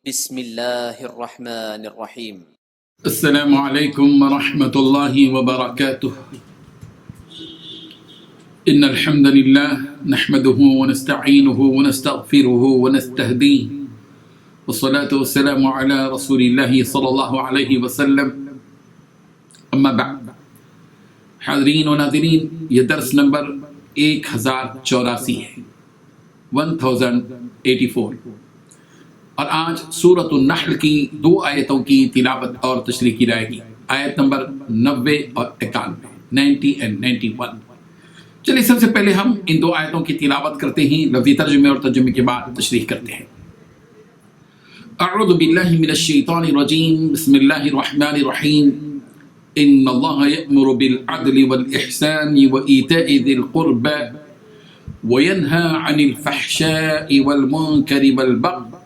بسم الله الرحمن الرحيم. السلام عليكم ورحمة الله وبركاته. إن الحمد لله نحمده ونستعينه ونستغفره ونستهديه والصلاة والسلام على رسول الله صلى الله عليه وسلم. أما بعد، حاضرین و ناظرین، یہ درس نمبر 1084 ہے، 1084، اور آج سورۃ النحل کی 2 آیتوں کی تلاوت اور تشریح کی جائے گی، آیت نمبر 90 اور 91، 90 and 91۔ چلیے سب سے پہلے ہم ان 2 آیتوں کی تلاوت کرتے ہیں، لفظی ترجمے اور ترجمے کے بعد تشریح کرتے ہیں۔ اعوذ باللہ من الشیطان الرجیم، بسم اللہ الرحمن الرحیم۔ ان اللہ یأمر بالعدل والإحسان وإیتاء ذی القربى وینہی عن الفحشاء والمنکر والبغی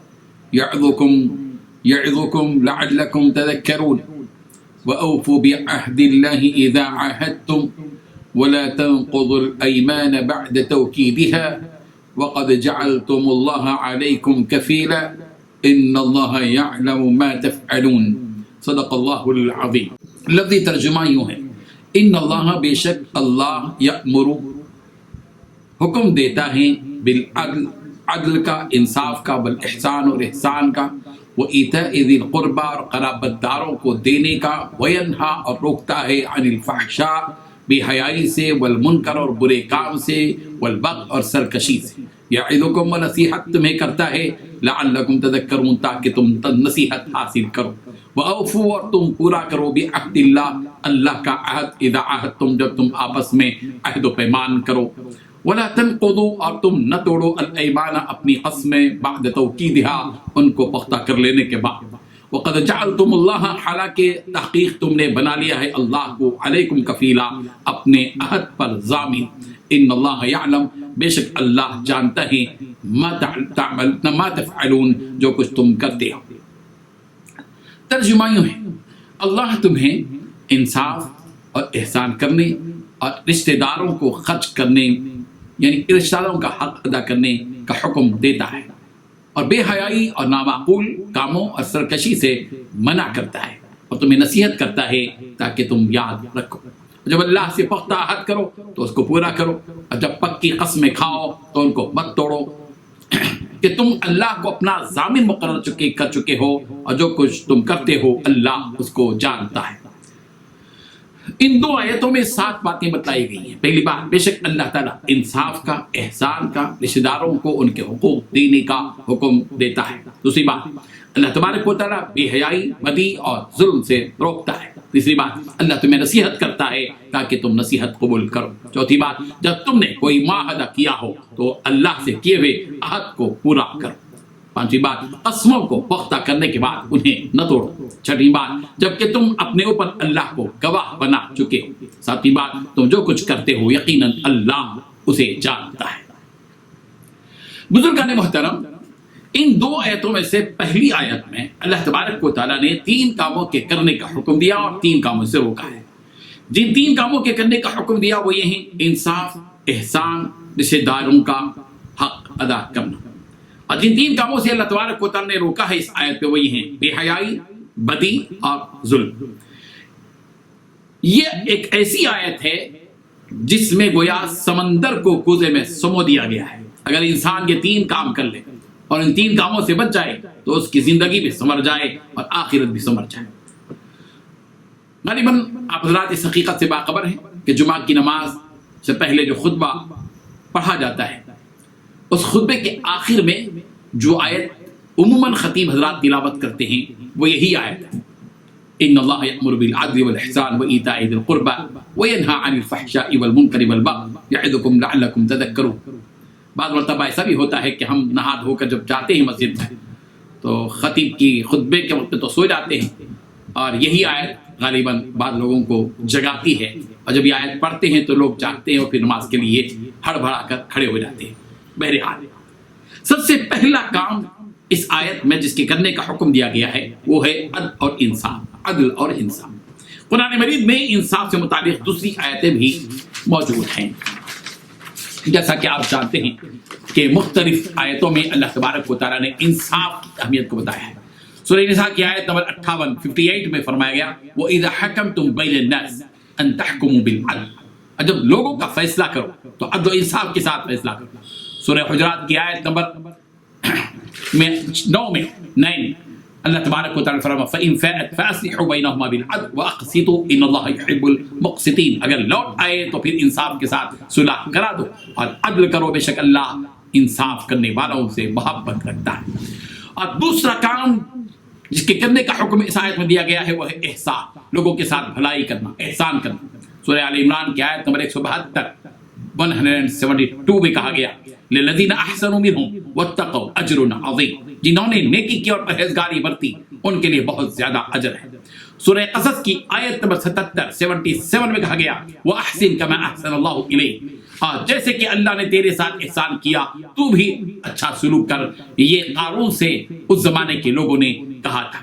يعظكم لعلكم تذكرون وأوفوا بعهد الله إذا عاهدتم ولا تنقضوا الأيمان بعد توكيدها وقد جعلتم الله عليكم كفيلا إن الله يعلم ما تفعلون صدق الله العظيم۔ لفظی ترجمہ یوں ہے، ان اللہ، بے شک اللہ، یأمر، حکم دیتا ہے، بالعدل، عدل کا، انصاف کا، بالاحسان اور احسان کا، وایتاء ذی القربى، اور قرابت داروں کو دینے کا، وینہا، اور روکتا ہے، عن الفحشاء، بے حیائی سے، والمنکر، اور برے کام سے، والبغی، اور سرکشی سے، یعظکم، و نصیحت تمہیں کرتا ہے، لعلکم تذکرون، تاکہ تم نصیحت حاصل کرو، وأوفوا، اور تم پورا کرو، بعہد اللہ، اللہ کا عہد، اذا عاہدتم، جب تم آپس میں عہد و پیمان کرو، ولا تنقضوا، اور تم نہ توڑو، الایمان، اپنی قسمیں، بعد توکیدہا، ان کو پختہ کر لینے کے بعد، وقد جعلتم اللہ، حالانکہ تحقیق تم نے بنا لیا ہے اللہ کو، علیکم کفیلا، اپنے عہد پر ضامن، ان اللہ یعلم، بے شک اللہ جانتا ہے، ما تفعلون، جو کچھ تم کرتے ہو۔ ترجمہ یوں ہے، اللہ تمہیں انصاف اور احسان کرنے اور رشتہ داروں کو خرچ کرنے، یعنی رشتہ داروں کا حق ادا کرنے کا حکم دیتا ہے، اور بے حیائی اور نامعقول کاموں اور سرکشی سے منع کرتا ہے، اور تمہیں نصیحت کرتا ہے تاکہ تم یاد رکھو۔ جب اللہ سے پختہ عہد کرو تو اس کو پورا کرو، اور جب پکی قسمیں کھاؤ تو ان کو مت توڑو، کہ تم اللہ کو اپنا ضامن مقرر کر چکے ہو، اور جو کچھ تم کرتے ہو اللہ اس کو جانتا ہے۔ ان 2 آیتوں میں 7 باتیں بتائی گئی ہیں۔ پہلی بات، بے شک اللہ تعالیٰ انصاف کا، احسان کا، رشتہ داروں کو ان کے حقوق دینے کا حکم دیتا ہے۔ دوسری بات، اللہ تبارک و تعالیٰ بے حیائی، بدی اور ظلم سے روکتا ہے۔ تیسری بات، اللہ تمہیں نصیحت کرتا ہے تاکہ تم نصیحت قبول کرو۔ چوتھی بات، جب تم نے کوئی معاہدہ کیا ہو تو اللہ سے کیے ہوئے عہد کو پورا کرو۔ پانچویں بات، قسموں کو پختہ کرنے کے بعد انہیں نہ توڑو۔ چھٹی بات، جبکہ تم اپنے اوپر اللہ کو گواہ بنا چکے ہو۔ ساتویں بات، تم جو کچھ کرتے ہو یقیناً اللہ اسے جانتا ہے۔ بزرگان محترم، ان 2 آیتوں میں سے پہلی آیت میں اللہ تبارک و تعالیٰ نے 3 کاموں کے کرنے کا حکم دیا اور 3 کاموں سے روکا ہے۔ جن 3 کاموں کے کرنے کا حکم دیا وہ یہ ہیں: انصاف، احسان، رشتہ داروں کا حق ادا کرنا۔ اور جن 3 کاموں سے اللہ تبارک و تعالیٰ نے روکا ہے اس آیت پہ وہ یہ ہیں: بے حیائی، بدی اور ظلم۔ یہ ایک ایسی آیت ہے جس میں گویا سمندر کو کوزے میں سمو دیا گیا ہے۔ اگر انسان یہ 3 کام کر لے اور ان 3 کاموں سے بچ جائے تو اس کی زندگی بھی سنور جائے اور آخرت بھی سنور جائے۔ غالباً آپ حضرات اس حقیقت سے باخبر ہیں کہ جمعہ کی نماز سے پہلے جو خطبہ پڑھا جاتا ہے، اس خطبے کے آخر میں جو آیت عموماً خطیب حضرات تلاوت کرتے ہیں وہ یہی آیت ہے: ان اللہ یأمر بالعدل والإحسان وإیتاء ذی القربى وینہی عن الفحشاء والمنکر والبغی یعظکم لعلکم تذکرون۔ بعض مرتبہ ایسا بھی ہوتا ہے کہ ہم نہا دھو کر جب جاتے ہیں مسجد میں تو خطیب کی خطبے کے وقت تو سو جاتے ہیں، اور یہی آیت غالباً بعض لوگوں کو جگاتی ہے، اور جب یہ آیت پڑھتے ہیں تو لوگ جاگتے ہیں اور پھر نماز کے لیے ہڑبڑا کر کھڑے ہو جاتے ہیں۔ بہرحال سب سے پہلا کام اس آیت میں جس کے کرنے کا حکم دیا گیا ہے وہ ہے عدل اور انصاف۔ عدل اور انصاف، قرآن مجید میں انصاف سے متعلق دوسری آیتیں بھی موجود ہیں۔ جیسا کہ آپ جانتے ہیں کہ مختلف آیتوں میں اللہ تبارک و تعالیٰ نے انصاف کی اہمیت کو بتایا ہے۔ سورہ نساء کی آیت نمبر 58 میں فرمایا گیا وَإِذَا حَكَمْتُمْ بَيْنَ النَّاسِ أَن تَحْكُمُوا بِالْعَدْلِ، جب لوگوں کا فیصلہ کرو تو عدل و انصاف کے ساتھ فیصلہ کرو۔ سورہ حجرات کی آیت نمبر 9 میں اللہ تبارک و تعالیٰ فرمایا فَإِن فَاءَتْ فَأَصْلِحُوا بَيْنَهُمَا بِالْعَدْلِ وَأَقْسِطُوا إِنَّ اللَّهَ يُحِبُّ الْمُقْسِطِينَ، اگر لوٹ آئے تو پھر انصاف کے ساتھ صلح کرا دو اور عدل کرو، بے شک اللہ انصاف کرنے والوں سے محبت رکھتا ہے۔ اور دوسرا کام جس کے کرنے کا حکم اس آیت میں دیا گیا ہے وہ ہے احسان، لوگوں کے ساتھ بھلائی کرنا، احسان کرنا۔ سورہ آل عمران کی آیت نمبر 172 میں کہا گیا للذین احسنوا منہم واتقوا اجر عظیم، جنہوں نے نیکی کی اور پرہیزگاری برتی ان کے لیے بہت زیادہ اجر ہے۔ سورہ قصص کی آیت نمبر 77 میں کہا گیا وَأَحْسِن كَمَا أَحْسَنَ اللَّهُ إِلَيْكَ، اور جیسے کہ اللہ نے تیرے ساتھ احسان کیا تو بھی اچھا سلوک کر، یہ قارون سے اس زمانے کے لوگوں نے کہا تھا۔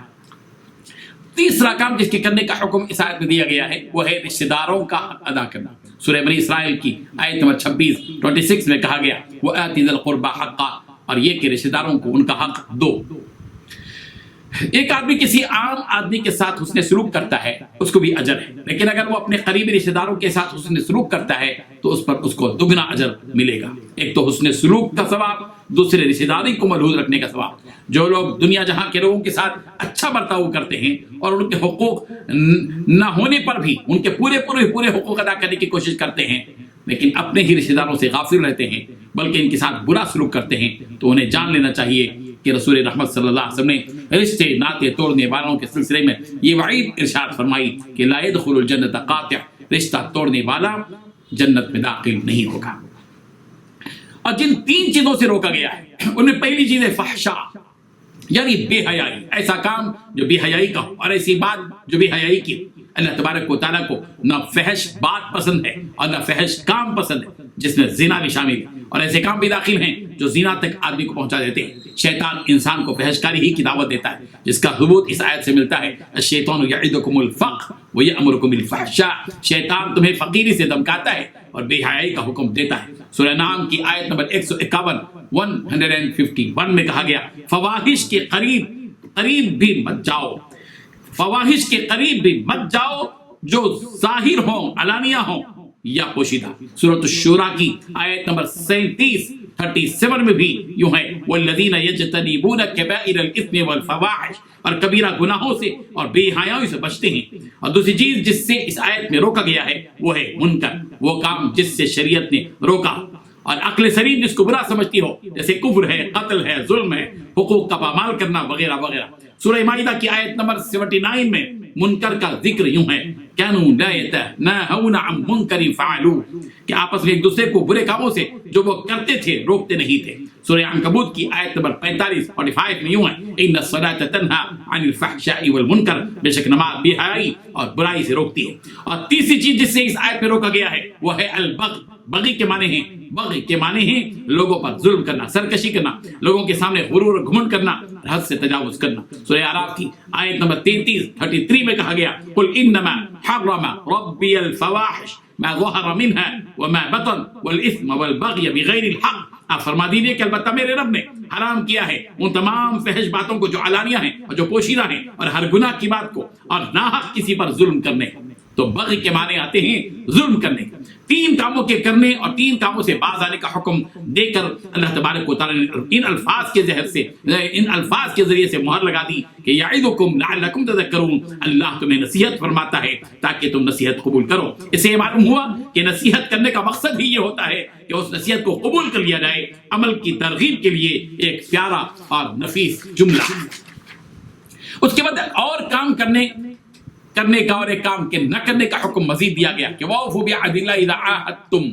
تیسرا کام جس کے کرنے کا حکم اس آیت میں دیا گیا ہے وہ ہے رشتہ داروں کا حق ادا کرنا۔ سورہ بنی اسرائیل کی آیت نمبر 26 میں کہا گیا وَآتِ ذِی الْقُرْبَى حَقَّهُ، اور یہ کہ رشتہ داروں کو ان کا حق دو۔ ایک آدمی کسی عام آدمی کے ساتھ حسن سلوک کرتا ہے اس کو بھی اجر ہے، لیکن اگر وہ اپنے قریبی رشتہ داروں کے ساتھ حسن سلوک کرتا ہے تو اس پر اس کو دگنا اجر ملے گا۔ ایک تو حسن سلوک کا ثواب، دوسرے رشتہ داری کو ملحوظ رکھنے کا ثواب۔ جو لوگ دنیا جہاں کے لوگوں کے ساتھ اچھا برتاؤ کرتے ہیں اور ان کے حقوق نہ ہونے پر بھی ان کے پورے حقوق ادا کرنے کی کوشش کرتے ہیں، لیکن اپنے ہی رشتہ داروں سے غافل رہتے ہیں بلکہ ان کے ساتھ برا سلوک کرتے ہیں، تو انہیں جان لینا چاہیے کہ رسول رحمت صلی اللہ علیہ وسلم نے رشتے ناطے توڑنے والوں کے سلسلے میں یہ وعید ارشاد فرمائی کہ لا يدخل الجنت قاطع، رشتہ توڑنے والا جنت میں داخل نہیں ہوگا۔ اور جن 3 چیزوں سے روکا گیا ہے ان میں پہلی چیز ہے فحشا، یعنی بے حیائی، ایسا کام جو بے حیائی کا ہو اور ایسی بات جو بے حیائی کی۔ اللہ تبارک و تعالیٰ کو نہ فحش بات پسند ہے اور نہ فحش کام پسند ہے، جس میں زنا بھی شامل ہے، اور ایسے کام بھی داخل ہیں جو زنا تک آدمی کو پہنچا دیتے ہیں۔ شیطان انسان کو فحش کاری ہی کی دعوت دیتا ہے، جس کا ثبوت اس آیت سے ملتا ہے الشیطان یعدکم الفقر ویأمرکم بالفحشاء، شیطان تمہیں فقیری سے دمکاتا ہے اور بے حیائی کا حکم دیتا ہے۔ سورہ نام کی آیت نمبر 151 میں کہا گیا فواحش کے قریب بھی مت جاؤ، فواحش کے قریب بھی مت جاؤ جو ظاہر ہوں، علانیہ ہوں یا پوشیدہ۔ سورۃ الشورى کی آیت نمبر 37 میں بھی یوں ہے والذین یجتنبون کبائر الاثم والفواحش، اور کبیرہ گناہوں سے اور بے حیائی سے بچتے ہیں۔ اور دوسری چیز جس سے اس آیت میں روکا گیا ہے وہ ہے منکر، وہ کام جس سے شریعت نے روکا اور عقل سلیم جس کو برا سمجھتی ہو، جیسے کفر ہے، قتل ہے، ظلم ہے، حقوق کا پامال کرنا وغیرہ وغیرہ۔ سورہ مائدہ کی آیت نمبر 79 میں منکر کا ذکر یوں ہے کانوا لا یتناہون عن منکر فعلوہ، کہ آپس میں ایک دوسرے کو برے کاموں سے جو وہ کرتے تھے روکتے نہیں تھے۔ سورہ عنکبوت کی آیت نمبر 45 میں یوں ہے ان الصلاۃ تنہی عن الفحشاء والمنکر، بے شک نماز بے حیائی اور برائی سے روکتی ہے۔ اور تیسری چیز جس سے اس آیت میں روکا گیا ہے وہ ہے البغی، بغی کے معنی ہیں لوگوں پر ظلم کرنا، سرکشی کرنا، لوگوں کے سامنے غرور اور گھمنڈ کرنا، حد سے تجاوز کرنا۔ سورہ اعراف کی آیت نمبر 33 میں کہا گیا قل انما حرم ربی الفواحش ما ظهر منها وما بطن والاثم والبغي بغیر الحق، آپ فرما دیجئے کہ البتہ میرے رب نے حرام کیا ہے ان تمام فحش باتوں کو جو علانیہ ہیں اور جو پوشیدہ ہیں، اور ہر گناہ کی بات کو اور ناحق کسی پر ظلم کرنے کو۔ تو بغی کے معنی آتے ہیں ظلم کرنے۔ 3 کاموں کے کرنے اور 3 کاموں سے باز آنے کا حکم دے کر اللہ تبارک و تعالیٰ نے ان الفاظ کے ذریعے سے مہر لگا دی کہ یعظکم لعلکم تذکرون، اللہ تمہیں نصیحت فرماتا ہے تاکہ تم نصیحت قبول کرو۔ اس سے معلوم ہوا کہ نصیحت کرنے کا مقصد ہی یہ ہوتا ہے کہ اس نصیحت کو قبول کر لیا جائے، عمل کی ترغیب کے لیے ایک پیارا اور نفیس جملہ۔ اس کے بعد اور کام کرنے کا اور ایک کام کے نہ کرنے کا حکم مزید دیا گیا کہ وَأَوْفُوا بِعَهْدِ اللَّهِ إِذَا عَاهَدتُّمْ،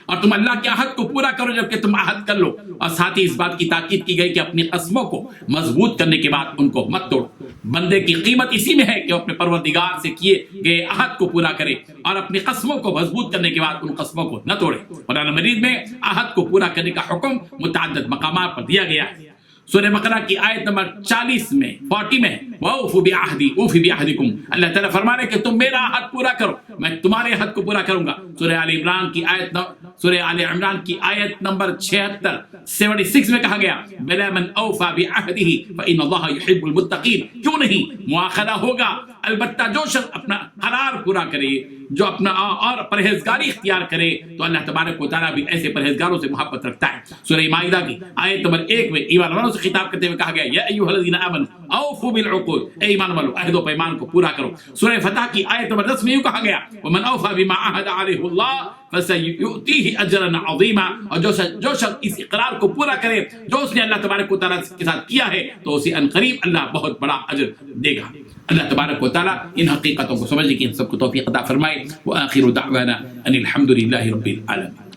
اور تم اللہ کے عہد کو پورا کرو جب کہ تم عہد کر لو۔ اور ساتھ ہی اس بات کی تاکید کی گئی کہ اپنی قسموں کو مضبوط کرنے کے بعد ان کو مت توڑو۔ بندے کی قیمت اسی میں ہے کہ وہ اپنے پروردگار سے کیے گئے عہد کو پورا کرے اور اپنی قسموں کو مضبوط کرنے کے بعد ان قسموں کو نہ توڑے۔ قرآن مجید میں عہد کو پورا کرنے کا حکم متعدد مقامات پر دیا گیا ہے۔ سورہ بقرہ کی آیت نمبر 40 میں وَأَوْفُوا بِعَهْدِي أُوفِ بِعَهْدِكُمْ، اللہ تعالیٰ فرما رہے کہ تم میرا عہد پورا کرو میں تمہارے عہد کو پورا کروں گا۔ سورہ آل عمران کی آیت سورہ آل عمران کی آیت نمبر 76 میں کہا گیا بلا من اوفا بعہدہ فإن اللہ یحب المتقین. کیوں نہیں مواخذہ ہوگا، البتہ جو شخص اپنا قرار پورا کرے، جو اپنا اور پرہیزگاری اختیار کرے تو اللہ تبارک و تعالیٰ بھی ایسے پرہیزگاروں سے محبت رکھتا ہے. سورہ مائدہ کی آیت نمبر 1 میں ایمان والوں سے خطاب کرتے ہوئے کہا گیا یا ایھا الذین آمنوا اوفوا بالعقود، اے ایمان والو عہد و پیمان کو پورا کرو. سورہ فتح کی آیت نمبر 10 میں یوں کہا گیا ومن اوفى بما عهد عليه الله فسيؤتيه اجرا عظیما، اور جو شخص اس اقرار کو پورا کرے جو اس نے اللہ تبارک و تعالیٰ کے ساتھ کیا ہے تو اسے عنقریب اللہ بہت بڑا اجر دے گا. اللہ تبارک و تعالیٰ ان حقیقتوں کو سمجھنے کی ان سب کو توفیق عطا فرمائے. وآخر دعوانا ان الحمد للہ رب العالمین.